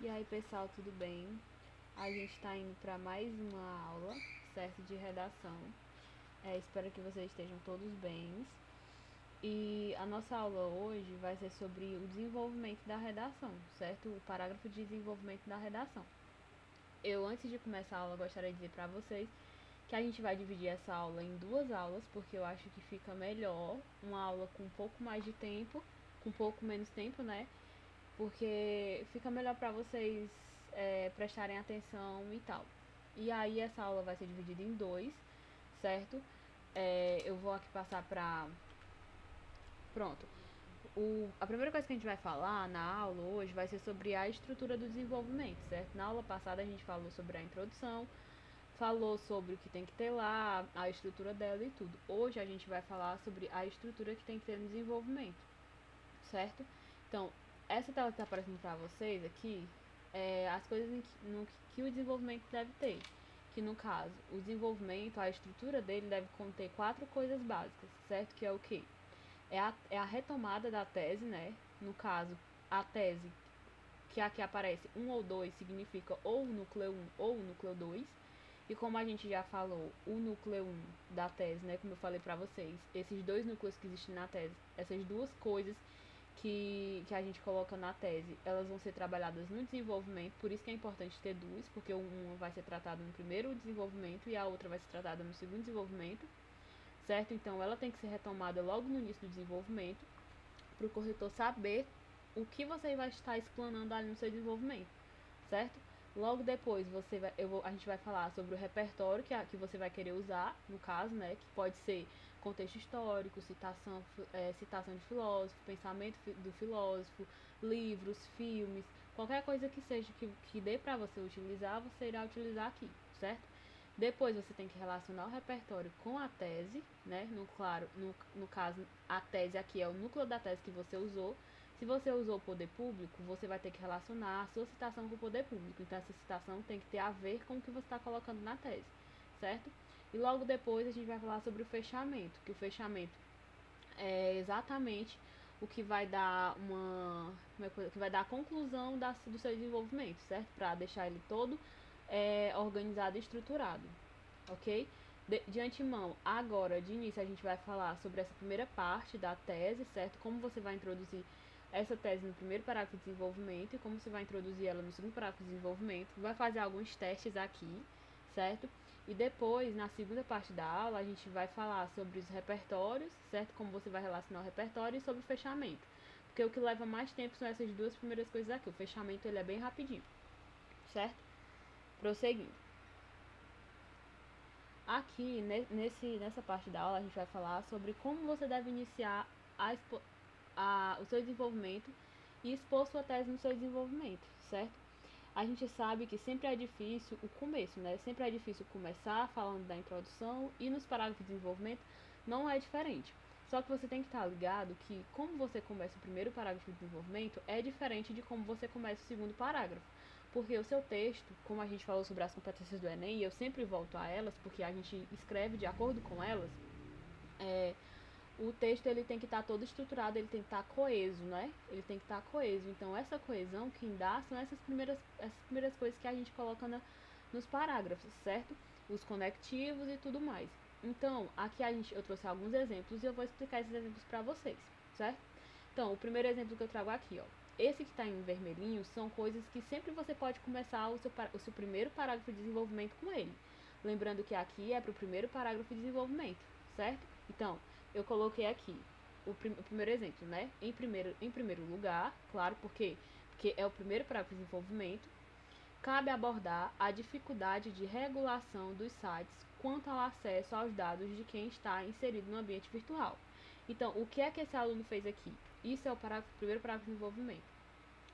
E aí, pessoal, tudo bem? A gente está indo para mais uma aula, certo, de redação. Espero que vocês estejam todos bem. E a nossa aula hoje vai ser sobre o desenvolvimento da redação, certo? O parágrafo de desenvolvimento da redação. Antes de começar a aula, gostaria de dizer para vocês que a gente vai dividir essa aula em duas aulas, porque eu acho que fica melhor uma aula com um pouco mais de tempo, com um pouco menos tempo, né? Porque fica melhor para vocês prestarem atenção e tal. E aí essa aula vai ser dividida em dois, certo? Eu vou aqui passar para... Pronto. A primeira coisa que a gente vai falar na aula hoje vai ser sobre a estrutura do desenvolvimento, certo? Na aula passada a gente falou sobre a introdução, falou sobre o que tem que ter lá, a estrutura dela e tudo. Hoje a gente vai falar sobre a estrutura que tem que ter no desenvolvimento, certo? Então, essa tela que está aparecendo para vocês aqui é as coisas que o desenvolvimento deve ter. Que no caso, o desenvolvimento, a estrutura dele deve conter 4 coisas básicas, certo? Que é o quê? É a retomada da tese, né? No caso, a tese que aqui aparece 1 ou 2 significa ou o núcleo 1 ou o núcleo 2. E como a gente já falou, o núcleo 1 da tese, né, como eu falei pra vocês, esses dois núcleos que existem na tese, essas duas coisas que a gente coloca na tese, elas vão ser trabalhadas no desenvolvimento, por isso que é importante ter duas, porque uma vai ser tratada no primeiro desenvolvimento e a outra vai ser tratada no segundo desenvolvimento, certo? Então ela tem que ser retomada logo no início do desenvolvimento, para o corretor saber o que você vai estar explanando ali no seu desenvolvimento, certo? Logo depois a gente vai falar sobre o repertório que você vai querer usar, no caso, né? Que pode ser contexto histórico, citação de filósofo, pensamento do filósofo, livros, filmes, qualquer coisa que seja que dê para você utilizar, você irá utilizar aqui, certo? Depois você tem que relacionar o repertório com a tese, né? No caso, a tese aqui é o núcleo da tese que você usou. Se você usou o poder público, você vai ter que relacionar a sua citação com o poder público. Então, essa citação tem que ter a ver com o que você está colocando na tese, certo? E logo depois a gente vai falar sobre o fechamento, que o fechamento é exatamente o que vai dar que vai dar a conclusão do seu desenvolvimento, certo? Para deixar ele todo organizado e estruturado, ok? De antemão, agora, de início, a gente vai falar sobre essa primeira parte da tese, certo? Como você vai introduzir essa tese no primeiro parágrafo de desenvolvimento e como você vai introduzir ela no segundo parágrafo de desenvolvimento. Vai fazer alguns testes aqui, certo? E depois, na segunda parte da aula, a gente vai falar sobre os repertórios, certo? Como você vai relacionar o repertório e sobre o fechamento. Porque o que leva mais tempo são essas duas primeiras coisas aqui. O fechamento, ele é bem rapidinho, certo? Prosseguindo. Aqui, nessa parte da aula, a gente vai falar sobre como você deve iniciar o seu desenvolvimento e expor sua tese no seu desenvolvimento, certo? A gente sabe que sempre é difícil o começo, né? Sempre é difícil começar falando da introdução e nos parágrafos de desenvolvimento não é diferente. Só que você tem que estar ligado que como você começa o primeiro parágrafo de desenvolvimento é diferente de como você começa o segundo parágrafo. Porque o seu texto, como a gente falou sobre as competências do Enem, e eu sempre volto a elas, porque a gente escreve de acordo com elas, o texto ele tem que estar todo estruturado, ele tem que estar coeso, né? Ele tem que estar coeso. Então, essa coesão quem dá são essas primeiras coisas que a gente coloca nos parágrafos, certo? Os conectivos e tudo mais. Então, aqui eu trouxe alguns exemplos e eu vou explicar esses exemplos para vocês, certo? Então, o primeiro exemplo que eu trago aqui, ó. Esse que está em vermelhinho são coisas que sempre você pode começar o seu primeiro parágrafo de desenvolvimento com ele. Lembrando que aqui é para o primeiro parágrafo de desenvolvimento, certo? Então, eu coloquei aqui o primeiro exemplo, né? Em primeiro lugar, claro, porque é o primeiro parágrafo de desenvolvimento, cabe abordar a dificuldade de regulação dos sites quanto ao acesso aos dados de quem está inserido no ambiente virtual. Então, o que é que esse aluno fez aqui? Isso é o primeiro parágrafo de desenvolvimento.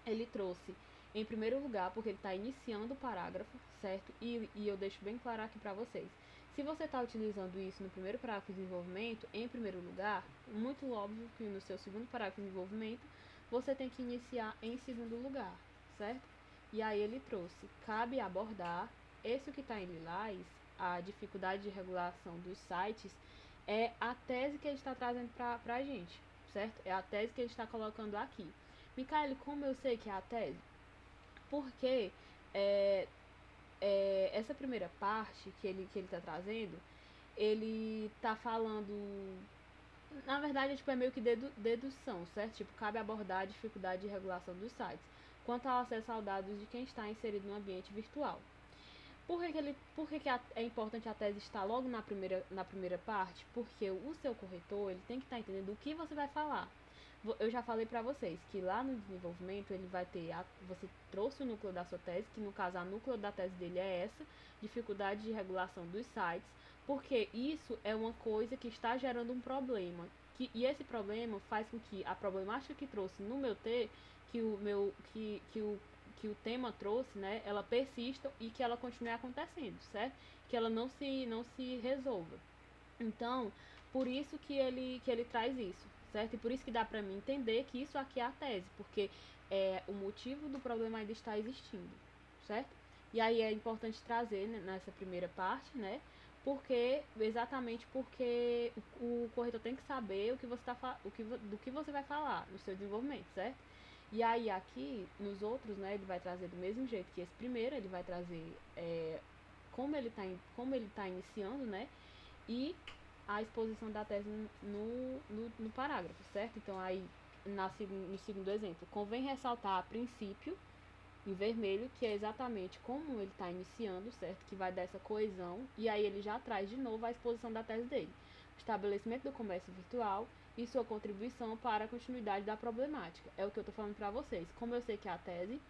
Ele trouxe em primeiro lugar, porque ele está iniciando o parágrafo, certo? E eu deixo bem claro aqui para vocês. Se você está utilizando isso no primeiro parágrafo de desenvolvimento, em primeiro lugar, muito óbvio que no seu segundo parágrafo de desenvolvimento, você tem que iniciar em segundo lugar, certo? E aí ele trouxe, cabe abordar, esse que está em lilás, a dificuldade de regulação dos sites, é a tese que ele está trazendo para a gente, certo? É a tese que ele está colocando aqui. Micaele, como eu sei que é a tese? Porque essa primeira parte que ele tá trazendo, ele tá falando, na verdade, tipo, é meio que dedução, certo? Tipo, cabe abordar a dificuldade de regulação dos sites quanto ao acesso aos dados de quem está inserido no ambiente virtual. Por que é importante a tese estar logo na primeira parte? Porque o seu corretor ele tem que estar entendendo o que você vai falar. Eu já falei para vocês que lá no desenvolvimento ele vai ter, você trouxe o núcleo da sua tese, que no caso a núcleo da tese dele é essa, dificuldade de regulação dos sites, porque isso é uma coisa que está gerando um problema. E esse problema faz com que a problemática que trouxe no meu T, que o tema trouxe, né, ela persista e que ela continue acontecendo, certo? Que ela não se resolva. Então, por isso que ele traz isso, certo? E por isso que dá pra mim entender que isso aqui é a tese, porque o motivo do problema ainda está existindo, certo? E aí é importante trazer, né, nessa primeira parte, né? Exatamente porque o corretor tem que saber do que você vai falar no seu desenvolvimento, certo? E aí aqui, nos outros, né, ele vai trazer do mesmo jeito que esse primeiro, ele vai trazer como ele tá iniciando, né? E a exposição da tese no parágrafo, certo? Então aí, no segundo exemplo, convém ressaltar a princípio, em vermelho, que é exatamente como ele está iniciando, certo? Que vai dar essa coesão, e aí ele já traz de novo a exposição da tese dele. Estabelecimento do comércio virtual e sua contribuição para a continuidade da problemática. É o que eu estou falando para vocês. Como eu sei que é a tese,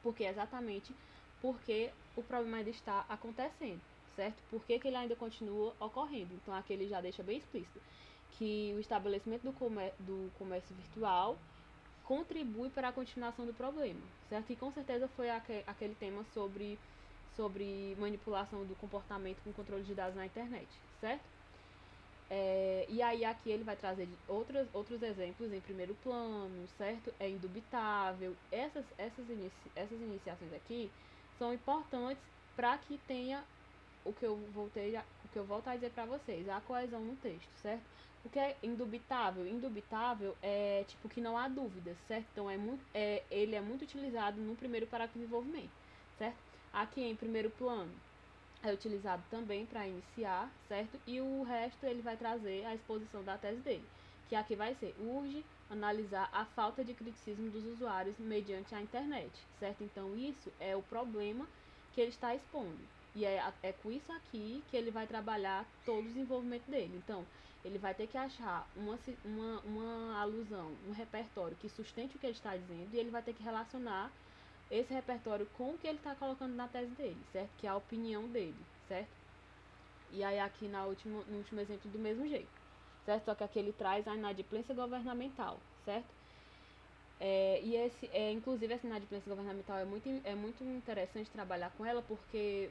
porque é exatamente porque o problema ainda está acontecendo, certo? Por que ele ainda continua ocorrendo? Então aqui ele já deixa bem explícito que o estabelecimento do comércio virtual contribui para a continuação do problema, certo? E com certeza foi aquele tema sobre manipulação do comportamento com controle de dados na internet, certo? E aí aqui ele vai trazer outros exemplos em primeiro plano, certo? É indubitável. Essas iniciações aqui são importantes para que tenha o que eu volto a dizer para vocês, a coesão no texto, certo? O que é indubitável? Indubitável é tipo que não há dúvidas, certo? Então ele é muito utilizado no primeiro parágrafo de desenvolvimento, certo? Aqui em primeiro plano é utilizado também para iniciar, certo? E o resto ele vai trazer a exposição da tese dele, que aqui vai ser: urge analisar a falta de criticismo dos usuários mediante a internet, certo? Então isso é o problema que ele está expondo. E é com isso aqui que ele vai trabalhar todo o desenvolvimento dele. Então, ele vai ter que achar uma alusão, um repertório que sustente o que ele está dizendo, e ele vai ter que relacionar esse repertório com o que ele está colocando na tese dele, certo? Que é a opinião dele, certo? E aí aqui no último exemplo do mesmo jeito, certo? Só que aqui ele traz a inadimplência governamental, certo? Inclusive essa inadimplência governamental é muito interessante trabalhar com ela, porque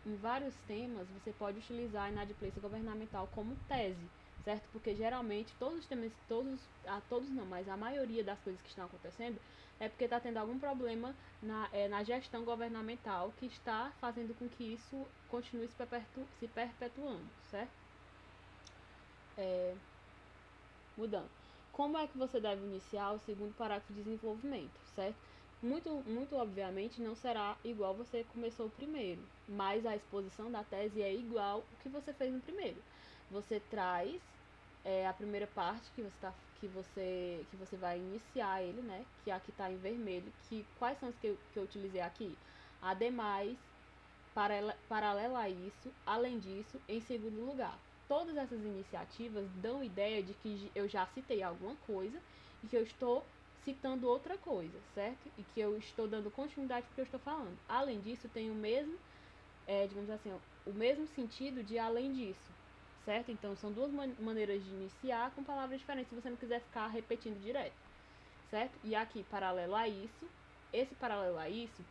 em vários temas você pode utilizar a inadimplência governamental como tese, certo? Porque geralmente todos os temas, todos não, mas a maioria das coisas que estão acontecendo é porque está tendo algum problema na gestão governamental que está fazendo com que isso continue se perpetuando, certo? Mudando. Como é que você deve iniciar o segundo parágrafo de desenvolvimento, certo? Muito obviamente não será igual você começou o primeiro, mas a exposição da tese é igual o que você fez no primeiro. Você traz a primeira parte que você vai iniciar ele, né? Que aqui está em vermelho. Quais são os que eu utilizei aqui? Ademais, paralela a isso, além disso, em segundo lugar. Todas essas iniciativas dão ideia de que eu já citei alguma coisa e que eu estou citando outra coisa, certo? E que eu estou dando continuidade porque eu estou falando. Além disso, tem o mesmo, digamos assim, o mesmo sentido de além disso, certo? Então, são duas maneiras de iniciar com palavras diferentes, se você não quiser ficar repetindo direto, certo? E aqui, paralelo a isso, esse paralelo a isso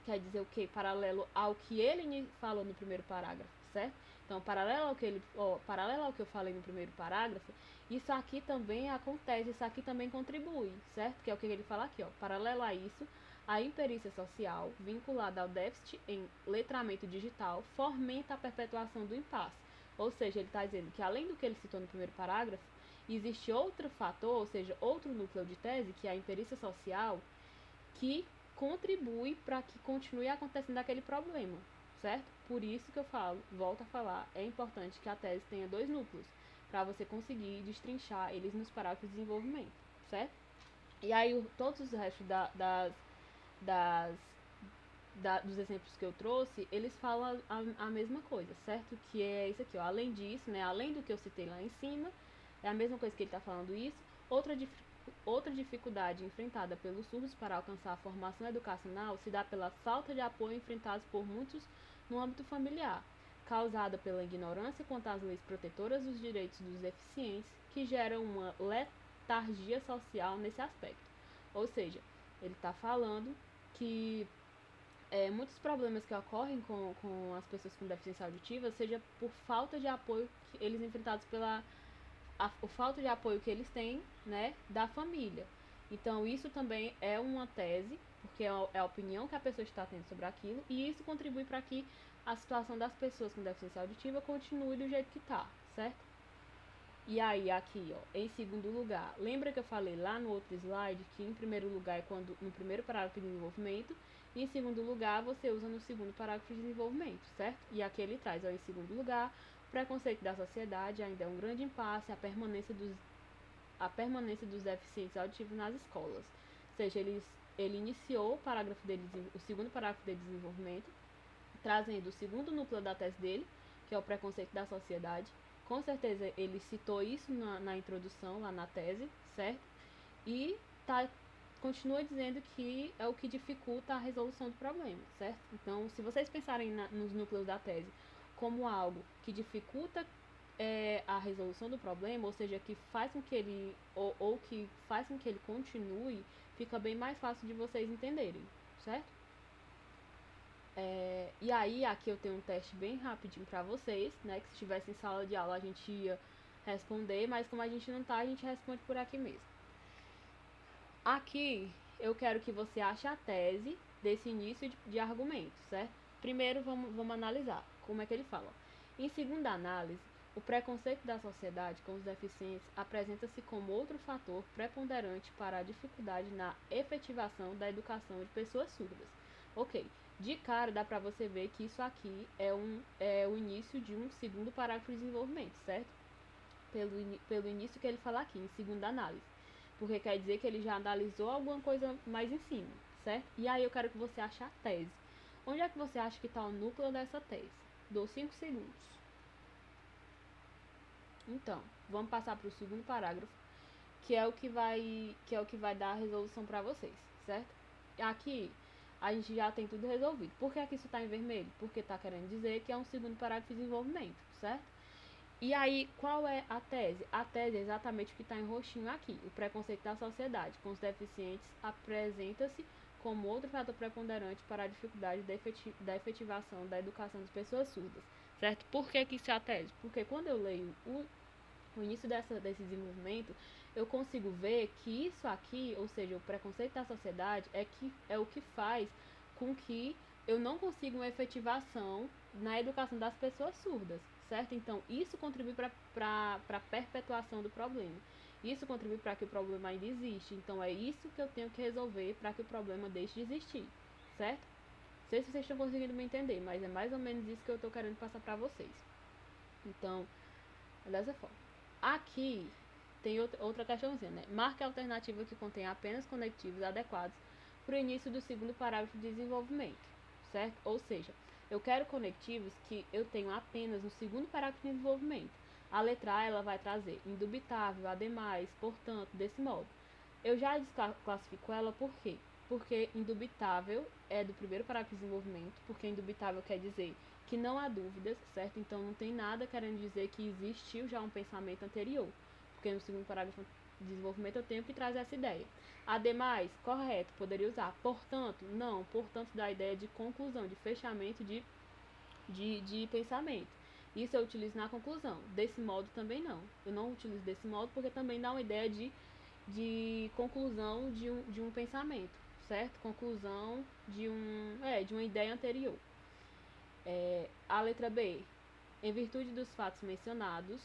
quer dizer o quê? Paralelo ao que ele falou no primeiro parágrafo, certo? Então, paralelo ao que eu falei no primeiro parágrafo, isso aqui também acontece, isso aqui também contribui, certo? Que é o que ele fala aqui, ó. Paralelo a isso, a imperícia social, vinculada ao déficit em letramento digital, fomenta a perpetuação do impasse. Ou seja, ele está dizendo que além do que ele citou no primeiro parágrafo, existe outro fator, ou seja, outro núcleo de tese, que é a imperícia social, que contribui para que continue acontecendo aquele problema, certo? Por isso que eu falo, volto a falar, é importante que a tese tenha 2 núcleos, para você conseguir destrinchar eles nos parágrafos de desenvolvimento, certo? E aí todos os restos das dos exemplos que eu trouxe, eles falam a mesma coisa, certo? Que é isso aqui, ó. Além disso, né? Além do que eu citei lá em cima, é a mesma coisa que ele está falando isso. Outra dificuldade enfrentada pelos surdos para alcançar a formação educacional se dá pela falta de apoio enfrentados por muitos no âmbito familiar, causada pela ignorância quanto às leis protetoras dos direitos dos deficientes, que geram uma letargia social nesse aspecto. Ou seja, ele está falando que muitos problemas que ocorrem com as pessoas com deficiência auditiva, seja por falta de apoio que eles enfrentados pela o falta de apoio que eles têm, né, da família. Então isso também é uma tese, porque é a opinião que a pessoa está tendo sobre aquilo, e isso contribui para que a situação das pessoas com deficiência auditiva continue do jeito que está, certo? E aí, aqui, ó, em segundo lugar, lembra que eu falei lá no outro slide que em primeiro lugar é quando no primeiro parágrafo de desenvolvimento, e em segundo lugar você usa no segundo parágrafo de desenvolvimento, certo? E aqui ele traz, ó, em segundo lugar, o preconceito da sociedade ainda é um grande impasse, a permanência dos deficientes auditivos nas escolas. Ou seja, ele iniciou o segundo parágrafo de desenvolvimento, trazendo o segundo núcleo da tese dele, que é o preconceito da sociedade. Com certeza ele citou isso na introdução, lá na tese, certo? E continua dizendo que é o que dificulta a resolução do problema, certo? Então, se vocês pensarem nos núcleos da tese como algo que dificulta a resolução do problema, ou seja, que faz com que ele, ou que faz com que ele continue, fica bem mais fácil de vocês entenderem, certo? E aí, aqui eu tenho um teste bem rapidinho pra vocês, né? Que se estivesse em sala de aula a gente ia responder, mas como a gente não tá, a gente responde por aqui mesmo. Aqui eu quero que você ache a tese desse início de argumento, certo? Primeiro vamos analisar como é que ele fala. Em segunda análise, o preconceito da sociedade com os deficientes apresenta-se como outro fator preponderante para a dificuldade na efetivação da educação de pessoas surdas. Ok, de cara dá para você ver que isso aqui é o início de um segundo parágrafo de desenvolvimento, certo? Pelo início que ele fala aqui, em segunda análise. Porque quer dizer que ele já analisou alguma coisa mais em cima, certo? E aí eu quero que você ache a tese. Onde é que você acha que está o núcleo dessa tese? Dou 5 segundos. Então, vamos passar para o segundo parágrafo, que é o que vai dar a resolução para vocês, certo? Aqui a gente já tem tudo resolvido. Por que aqui isso está em vermelho? Porque está querendo dizer que é um segundo parágrafo de desenvolvimento, certo? E aí, qual é a tese? A tese é exatamente o que está em roxinho aqui. O preconceito da sociedade com os deficientes apresenta-se como outro fator preponderante para a dificuldade da efetivação da educação das pessoas surdas, certo? Por que isso é a tese? Porque quando eu leio o início desse desenvolvimento, eu consigo ver que isso aqui, ou seja, o preconceito da sociedade, é o que faz com que eu não consiga uma efetivação na educação das pessoas surdas, certo? Então, isso contribui para a perpetuação do problema. Isso contribui para que o problema ainda existe. Então, é isso que eu tenho que resolver para que o problema deixe de existir, certo? Não sei se vocês estão conseguindo me entender, mas é mais ou menos isso que eu estou querendo passar para vocês. Então, dessa forma. Aqui tem outra questãozinha, né? Marque a alternativa que contém apenas conectivos adequados para o início do segundo parágrafo de desenvolvimento, certo? Ou seja, eu quero conectivos que eu tenho apenas no segundo parágrafo de desenvolvimento. A letra A ela vai trazer indubitável, ademais, portanto, desse modo. Eu já classifico ela por quê? Porque indubitável é do primeiro parágrafo de desenvolvimento, porque indubitável quer dizer que não há dúvidas, certo? Então não tem nada querendo dizer que existiu já um pensamento anterior, porque no segundo parágrafo de desenvolvimento eu tenho que trazer essa ideia. Ademais, correto, poderia usar portanto, não, portanto dá a ideia de conclusão, de fechamento de pensamento. Isso eu utilizo na conclusão, desse modo também não. Eu não utilizo desse modo porque também dá uma ideia de conclusão de um pensamento, certo? Conclusão de uma ideia anterior. A letra B, em virtude dos fatos mencionados,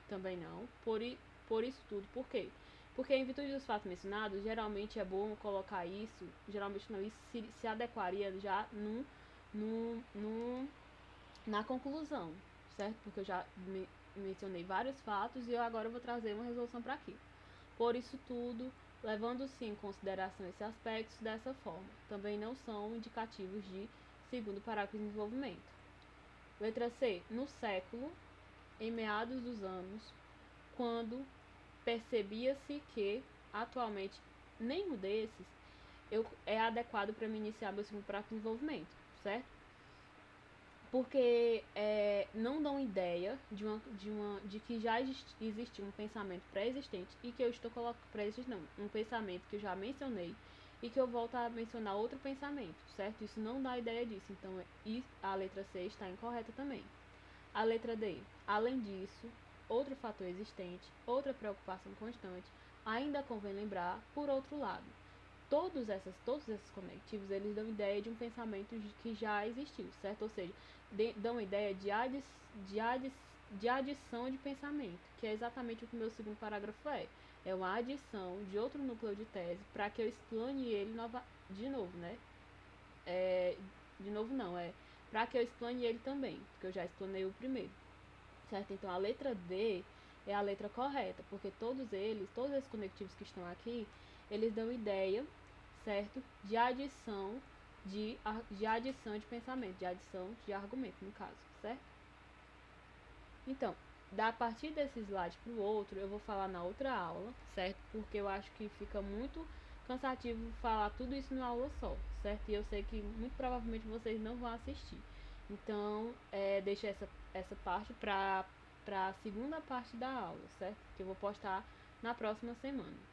também não. Por isso tudo, por quê? Porque em virtude dos fatos mencionados, geralmente é bom colocar isso, geralmente não, isso se adequaria já na conclusão, certo? Porque eu já mencionei vários fatos e eu agora vou trazer uma resolução para aqui. Por isso tudo, levando-se em consideração esses aspectos dessa forma, também não são indicativos de segundo parágrafo de desenvolvimento. Letra C. No século, em meados dos anos, quando percebia-se que, atualmente, nenhum desses é adequado para me iniciar meu segundo parágrafo de desenvolvimento, certo? Porque não dão ideia de que já existe um pensamento pré-existente e que eu estou colocando pré-existente, não, um pensamento que eu já mencionei e que eu volto a mencionar outro pensamento, certo? Isso não dá ideia disso, então a letra C está incorreta também. A letra D, além disso, outro fator existente, outra preocupação constante, ainda convém lembrar, por outro lado, todos esses conectivos, eles dão ideia de um pensamento que já existiu, certo? Ou seja, dão ideia de adição de pensamento, que é exatamente o que o meu segundo parágrafo é. É uma adição de outro núcleo de tese para que eu explane ele de novo, né? De novo não, para que eu explane ele também, porque eu já explanei o primeiro, certo? Então a letra D é a letra correta, porque todos esses conectivos que estão aqui, eles dão ideia, certo? De adição de pensamento, de adição de argumento, no caso, certo? Então, da partir desse slide para o outro, eu vou falar na outra aula, certo? Porque eu acho que fica muito cansativo falar tudo isso numa aula só, certo? E eu sei que muito provavelmente vocês não vão assistir. Então, deixa essa parte para a segunda parte da aula, certo? Que eu vou postar na próxima semana.